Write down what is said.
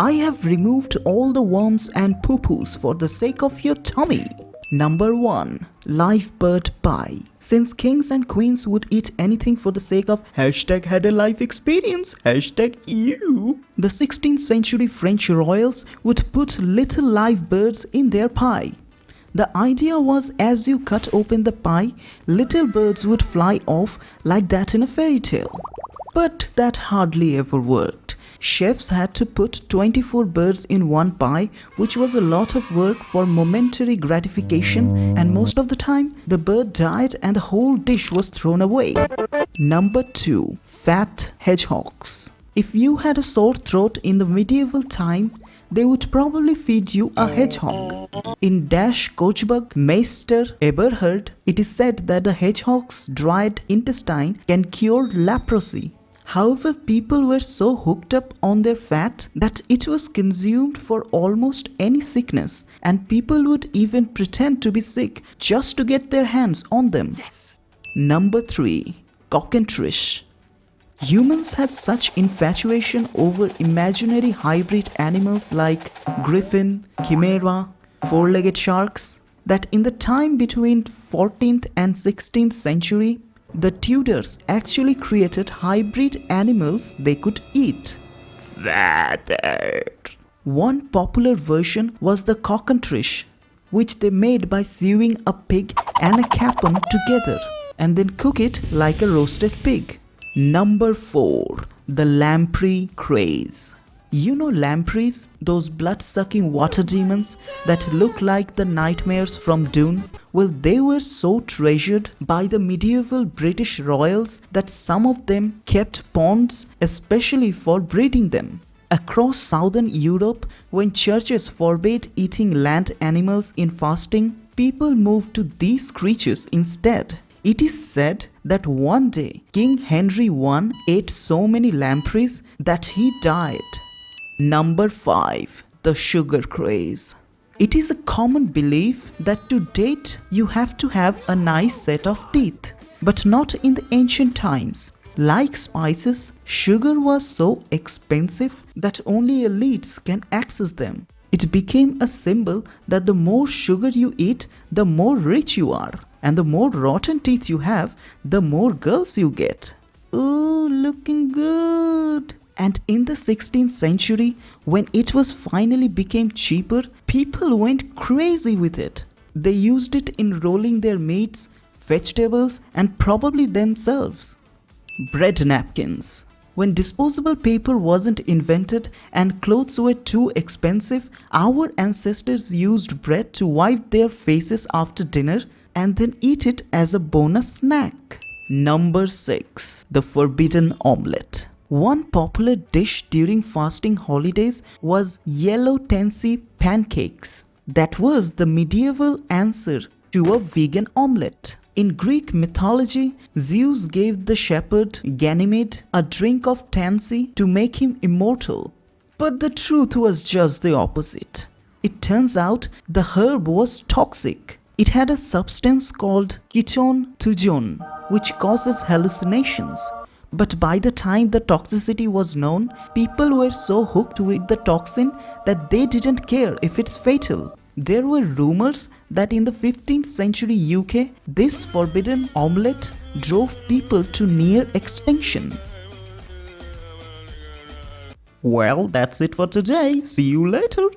I have removed all the worms and poo-poos for the sake of your tummy. Number 1. Live bird pie. Since kings and queens would eat anything for the sake of #had a life experience, #ew, the 16th century French royals would put little live birds in their pie. The idea was as you cut open the pie, little birds would fly off like that in a fairy tale. But that hardly ever worked. Chefs had to put 24 birds in one pie, which was a lot of work for momentary gratification, and most of the time, the bird died and the whole dish was thrown away. Number 2. Fat hedgehogs. If you had a sore throat in the medieval time, they would probably feed you a hedgehog. In Dash Kochbug Meister Eberhard, it is said that the hedgehog's dried intestine can cure leprosy. However, people were so hooked up on their fat that it was consumed for almost any sickness, and people would even pretend to be sick just to get their hands on them. Yes. Number 3. Cockentrice. Humans had such infatuation over imaginary hybrid animals like griffin, chimera, four-legged sharks that in the time between 14th and 16th century, the Tudors actually created hybrid animals they could eat. Flattered. One popular version was the Cockentrice, which they made by sewing a pig and a capon together and then cook it like a roasted pig. Number 4. The Lamprey Craze. You know lampreys, those blood-sucking water demons that look like the nightmares from Dune? Well, they were so treasured by the medieval British royals that some of them kept ponds especially for breeding them. Across southern Europe, when churches forbade eating land animals in fasting, people moved to these creatures instead. It is said that one day King Henry I ate so many lampreys that he died. Number 5. The Sugar Craze. It is a common belief that to date you have to have a nice set of teeth, but not in the ancient times. Like spices, sugar was so expensive that only elites can access them. It became a symbol that the more sugar you eat, the more rich you are, and the more rotten teeth you have, the more girls you get. Ooh, looking good. And in the 16th century, when it was finally became cheaper, people went crazy with it. They used it in rolling their meats, vegetables, and probably themselves. Bread napkins. When disposable paper wasn't invented and clothes were too expensive, our ancestors used bread to wipe their faces after dinner and then eat it as a bonus snack. Number 6. The Forbidden Omelette. One popular dish during fasting holidays was yellow tansy pancakes. That was the medieval answer to a vegan omelette. In Greek mythology, Zeus gave the shepherd Ganymede a drink of tansy to make him immortal. But the truth was just the opposite. It turns out the herb was toxic. It had a substance called ketone thujon, which causes hallucinations. But by the time the toxicity was known, people were so hooked with the toxin that they didn't care if it's fatal. There were rumors that in the 15th century UK, this forbidden omelette drove people to near extinction. Well, that's it for today. See you later.